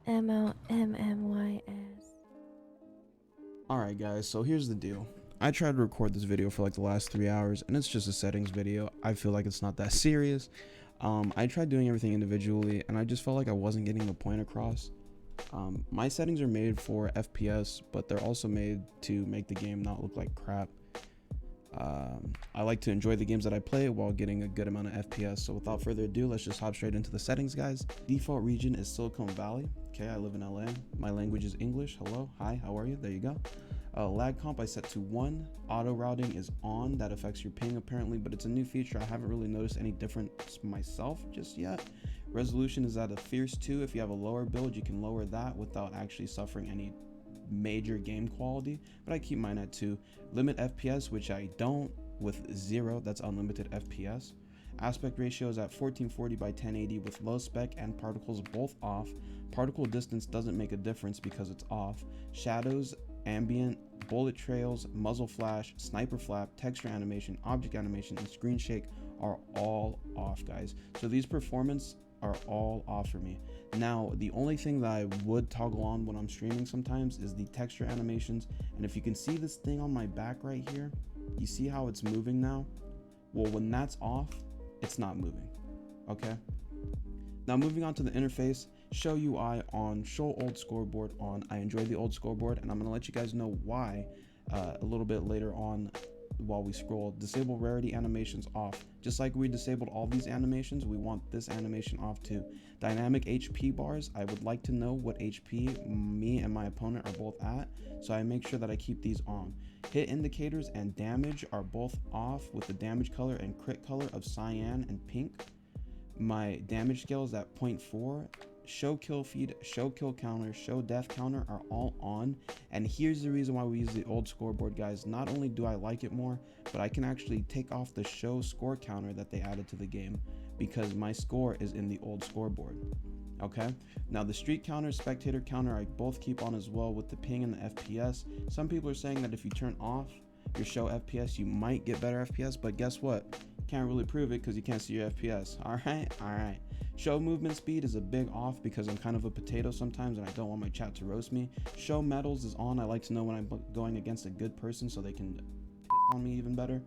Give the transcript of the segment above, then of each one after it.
MLMMYS. Alright guys, so here's the deal. I tried to record this video for like the last 3 hours and it's just a settings video. I feel like it's not that serious. I tried doing everything individually and I just felt like I wasn't getting the point across. My settings are made for FPS, but they're also made to make the game not look like crap. I like to enjoy the games that I play while getting a good amount of FPS. So without further ado, let's just hop straight into the settings, guys. Default region is Silicon Valley. Okay, I live in LA. My language is English. Hello, hi, how are you? There you go. Lag comp I set to 1. Auto routing is on. That affects your ping apparently, but it's a new feature. I haven't really noticed any difference myself just yet. Resolution is at a fierce 2. If you have a lower build, you can lower that without actually suffering any major game quality, but I keep mine at 2. Limit FPS, which I don't, with 0. That's unlimited FPS. Aspect ratio is at 1440 by 1080 with low spec and particles both off. Particle distance doesn't make a difference because it's off. Shadows, ambient, bullet trails, muzzle flash, sniper flap, texture animation, object animation, and screen shake are all off, guys. So these performance are all off for me. Now, the only thing that I would toggle on when I'm streaming sometimes is the texture animations. And if you can see this thing on my back right here, you see how it's moving now? Well, when that's off, it's not moving. Okay. Now moving on to the interface, show UI on, show old scoreboard on. I enjoy the old scoreboard and I'm gonna let you guys know why a little bit later on while we scroll. Disable rarity animations off. Just like we disabled all these animations, we want this animation off too. Dynamic HP bars, I would like to know what HP me and my opponent are both at, so I make sure that I keep these on. Hit indicators and damage are both off with the damage color and crit color of cyan and pink. My damage scale is at 0.4. Show kill feed, show kill counter, show death counter are all on. And here's the reason why we use the old scoreboard, guys. Not only do I like it more, but I can actually take off the show score counter that they added to the game because my score is in the old scoreboard. Okay, now the streak counter, spectator counter, I both keep on as well with the ping and the FPS. Some people are saying that if you turn off your show FPS, you might get better FPS, but guess what? Can't really prove it because you can't see your FPS. All right. Show movement speed is a big off because I'm kind of a potato sometimes and I don't want my chat to roast me. Show medals is on. I like to know when I'm going against a good person so they can piss on me even better.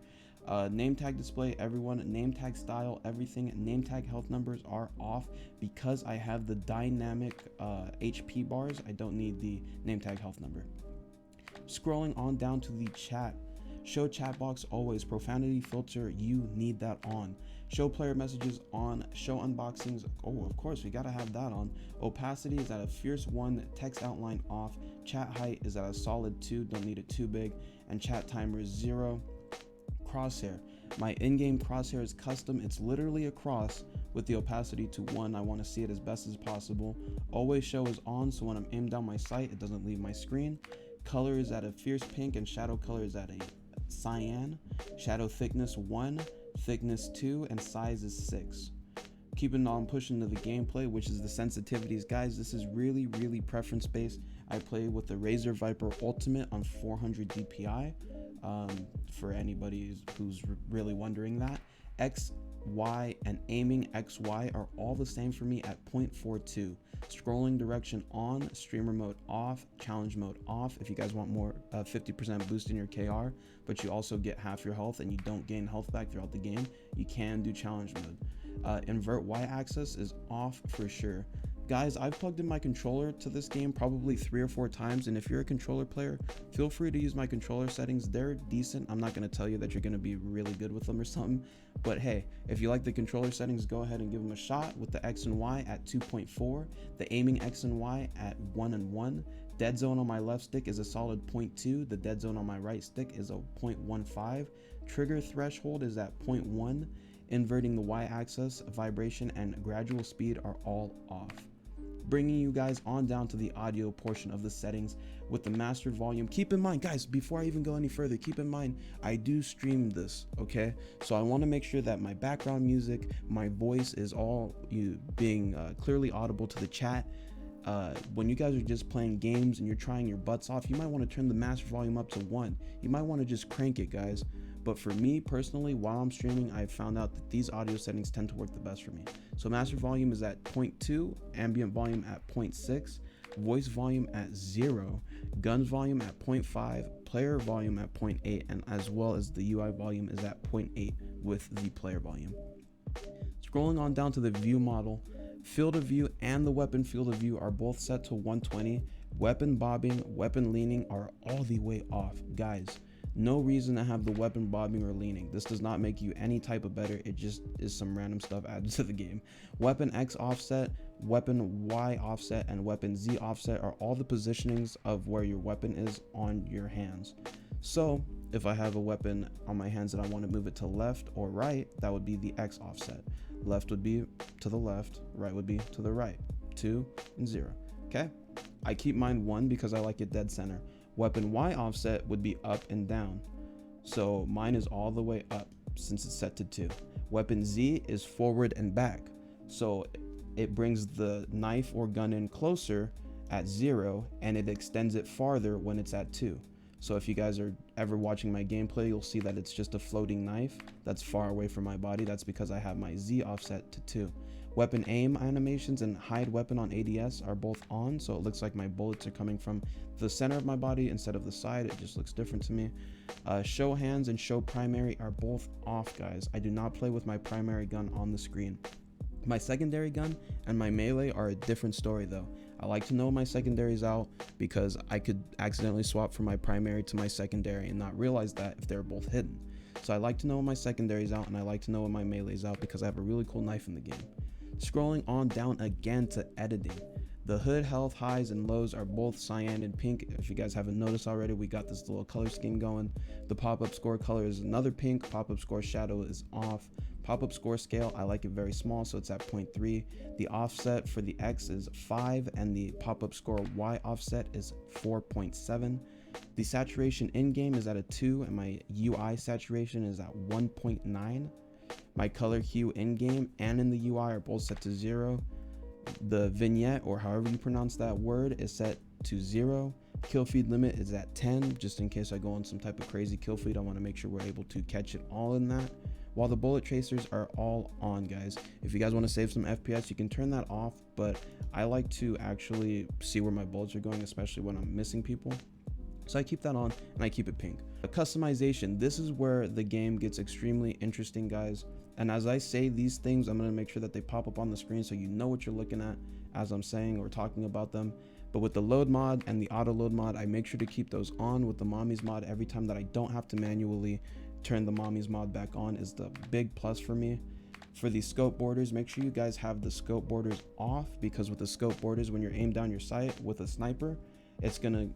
Name tag display, everyone. Name tag style, everything. Name tag health numbers are off because I have the dynamic HP bars. I don't need the name tag health number. Scrolling on down to the chat. Show chat box always. Profanity filter, you need that on. Show player messages on. Show unboxings, oh, of course we gotta have that on. Opacity is at a fierce 1. Text outline off. Chat height is at a solid 2, don't need it too big. And chat timer is 0. Crosshair, my in-game crosshair is custom. It's literally a cross with the opacity to 1. I want to see it as best as possible. Always show is on, so when I'm aimed down my sight, it doesn't leave my screen. Color is at a fierce pink and shadow color is at a cyan. Shadow thickness 1, thickness 2, and size is 6. Keeping on pushing to the gameplay, which is the sensitivities, guys. This is really preference based. I play with the Razer Viper Ultimate on 400 DPI. For anybody who's really wondering that. X, Y, and aiming XY are all the same for me at 0.42. Scrolling direction on, streamer mode off, challenge mode off. If you guys want more 50% boost in your KR, but you also get half your health and you don't gain health back throughout the game, you can do challenge mode. Invert Y axis is off for sure. Guys, I've plugged in my controller to this game probably 3 or 4 times, and if you're a controller player, feel free to use my controller settings. They're decent. I'm not going to tell you that you're going to be really good with them or something, but hey, if you like the controller settings, go ahead and give them a shot with the X and Y at 2.4, the aiming X and Y at 1 and 1. Dead zone on my left stick is a solid 0.2. The dead zone on my right stick is a 0.15. Trigger threshold is at 0.1. Inverting the Y axis, vibration, and gradual speed are all off. Bringing you guys on down to the audio portion of the settings with the master volume. Keep in mind, guys, before I even go any further, keep in mind I do stream this, okay? So I want to make sure that my background music, my voice is all being clearly audible to the chat. When you guys are just playing games and you're trying your butts off, you might want to turn the master volume up to 1. You might want to just crank it, guys. But for me personally, while I'm streaming, I've found out that these audio settings tend to work the best for me. So master volume is at 0.2, ambient volume at 0.6. voice volume at 0, guns volume at 0.5, player volume at 0.8, and as well as the UI volume is at 0.8 with the player volume. Scrolling on down to the view model, field of view and the weapon field of view are both set to 120. Weapon bobbing, weapon leaning are all the way off. Guys, no reason to have the weapon bobbing or leaning. This does not make you any type of better. It just is some random stuff added to the game. Weapon X offset, weapon Y offset, and weapon Z offset are all the positionings of where your weapon is on your hands. So if I have a weapon on my hands and I want to move it to left or right, that would be the X offset. Left would be to the left, right would be to the right. 2 and 0. Okay, I keep mine 1 because I like it dead center. Weapon Y offset would be up and down, so mine is all the way up since it's set to 2. Weapon Z is forward and back, so it brings the knife or gun in closer at 0 and it extends it farther when it's at 2. So if you guys are ever watching my gameplay, you'll see that it's just a floating knife that's far away from my body. That's because I have my Z offset to 2. Weapon aim animations and hide weapon on ADS are both on, so it looks like my bullets are coming from the center of my body instead of the side. It just looks different to me. Show hands and show primary are both off, guys. I do not play with my primary gun on the screen. My secondary gun and my melee are a different story though. I like to know my secondary's out because I could accidentally swap from my primary to my secondary and not realize that if they're both hidden. So I like to know when my secondary's out, and I like to know when my melee's out because I have a really cool knife in the game. Scrolling on down again to editing. The hood health highs and lows are both cyan and pink. If you guys haven't noticed already, we got this little color scheme going. The pop-up score color is another pink. Pop-up score shadow is off. Pop-up score scale, I like it very small, so it's at 0.3. The offset for the X is 5, and the pop-up score Y offset is 4.7. The saturation in-game is at a 2, and my UI saturation is at 1.9. My color hue in-game and in the UI are both set to 0. The vignette, or however you pronounce that word, is set to 0. Kill feed limit is at 10, just in case I go on some type of crazy kill feed. I want to make sure we're able to catch it all in that. While the bullet tracers are all on, guys. If you guys want to save some FPS, you can turn that off, but I like to actually see where my bullets are going, especially when I'm missing people. So I keep that on and I keep it pink. Customization, this is where the game gets extremely interesting, guys. And as I say these things, I'm going to make sure that they pop up on the screen so you know what you're looking at as I'm saying or talking about them. But with the load mod and the auto load mod, I make sure to keep those on. With the mommies mod, every time that I don't have to manually turn the mommies mod back on is the big plus for me. For the scope borders, make sure you guys have the scope borders off, because with the scope borders, when you're aimed down your sight with a sniper, it's going to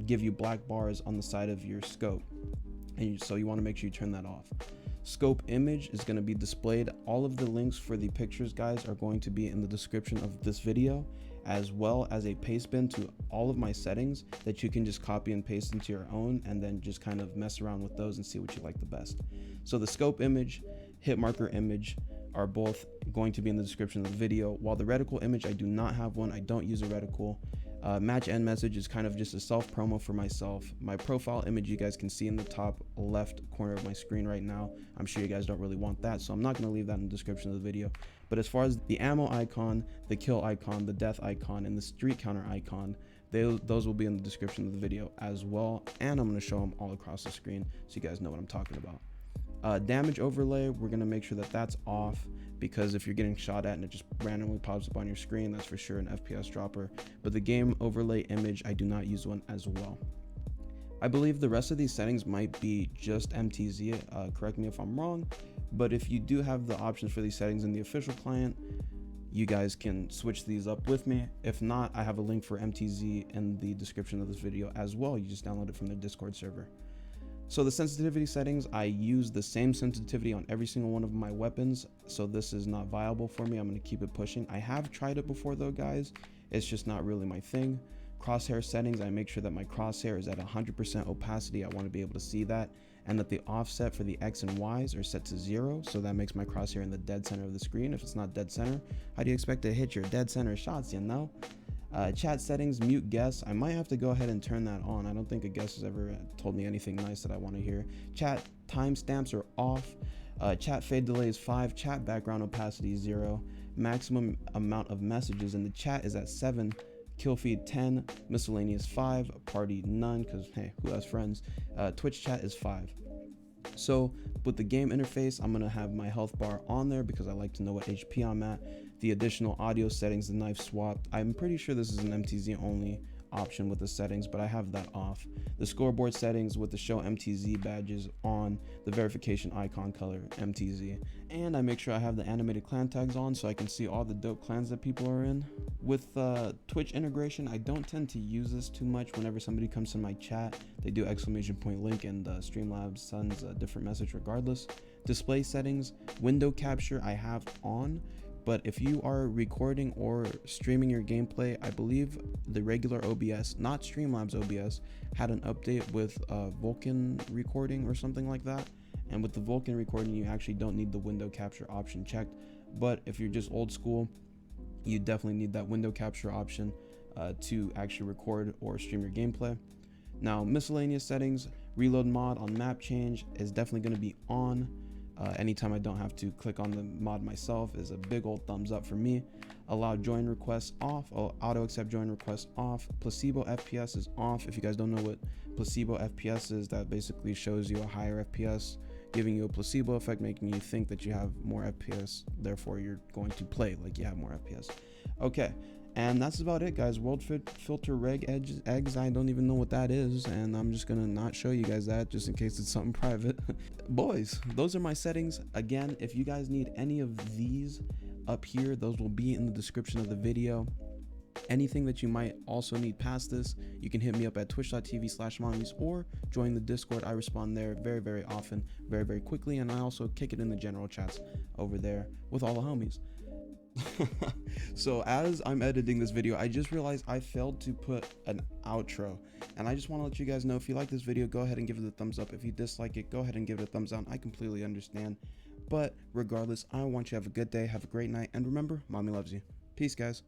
give you black bars on the side of your scope, and so you want to make sure you turn that off. Scope image is going to be displayed. All of the links for the pictures, guys, are going to be in the description of this video, as well as a paste bin to all of my settings that you can just copy and paste into your own, and then just kind of mess around with those and see what you like the best. So the scope image, hit marker image are both going to be in the description of the video, while the reticle image, I do not have one. I don't use a reticle. Match end message is kind of just a self promo for myself. My profile image you guys can see in the top left corner of my screen right now. I'm sure you guys don't really want that, so I'm not going to leave that in the description of the video. But as far as the ammo icon, the kill icon, the death icon, and the streak counter icon, those will be in the description of the video as well, and I'm going to show them all across the screen so you guys know what I'm talking about. Damage overlay, we're going to make sure that that's off, because if you're getting shot at and it just randomly pops up on your screen, that's for sure an FPS dropper. But the game overlay image, I do not use one as well. I believe the rest of these settings might be just MTZ, correct me if I'm wrong, but if you do have the options for these settings in the official client, you guys can switch these up with me. If not, I have a link for MTZ in the description of this video as well. You just download it from their Discord server. So the sensitivity settings, I use the same sensitivity on every single one of my weapons, so this is not viable for me. I'm going to keep it pushing. I have tried it before though, guys. It's just not really my thing. Crosshair settings, I make sure that my crosshair is at 100% opacity. I want to be able to see that, and that the offset for the X and Y's are set to 0, so that makes my crosshair in the dead center of the screen. If it's not dead center, how do you expect to hit your dead center shots, you know? Chat settings, mute guess. I might have to go ahead and turn that on. I don't think a guest has ever told me anything nice that I want to hear. Chat timestamps are off. Chat fade delay is 5. Chat background opacity is 0. Maximum amount of messages in the chat is at 7. kill feed 10, miscellaneous 5, party none, because hey, who has friends? Twitch chat is 5. So with the game interface, I'm gonna have my health bar on there because I like to know what HP I'm at. The additional audio settings, the knife swap, I'm pretty sure this is an MTZ only option with the settings, but I have that off. The scoreboard settings with the show MTZ badges on, the verification icon color MTZ, and I make sure I have the animated clan tags on so I can see all the dope clans that people are in. With Twitch integration, I don't tend to use this too much. Whenever somebody comes to my chat, they do exclamation point link, and Streamlabs sends a different message regardless. Display settings, window capture I have on, but if you are recording or streaming your gameplay, I believe the regular OBS, not Streamlabs OBS, had an update with Vulkan recording or something like that. And with the Vulkan recording, you actually don't need the window capture option checked. But if you're just old school, you definitely need that window capture option to actually record or stream your gameplay. Now, miscellaneous settings, reload mod on map change is definitely going to be on. Anytime I don't have to click on the mod myself is a big old thumbs up for me. Allow join requests off, auto accept join requests off. Placebo FPS is off. If you guys don't know what placebo FPS is, that basically shows you a higher FPS, giving you a placebo effect, making you think that you have more FPS, therefore you're going to play like you have more FPS. Okay, and that's about it, guys. World filter reg eggs, I don't even know what that is, and I'm just gonna not show you guys that just in case it's something private. Boys, those are my settings. Again, if you guys need any of these up here, those will be in the description of the video. Anything that you might also need past this, you can hit me up at twitch.tv/mommies or join the Discord. I respond there very, very often, very, very quickly, and I also kick it in the general chats over there with all the homies. So as I'm editing this video, I just realized I failed to put an outro, and I just want to let you guys know, if you like this video, go ahead and give it a thumbs up. If you dislike it, go ahead and give it a thumbs down. I completely understand, but regardless, I want you to have a good day, have a great night, and remember, mommy loves you. Peace, guys.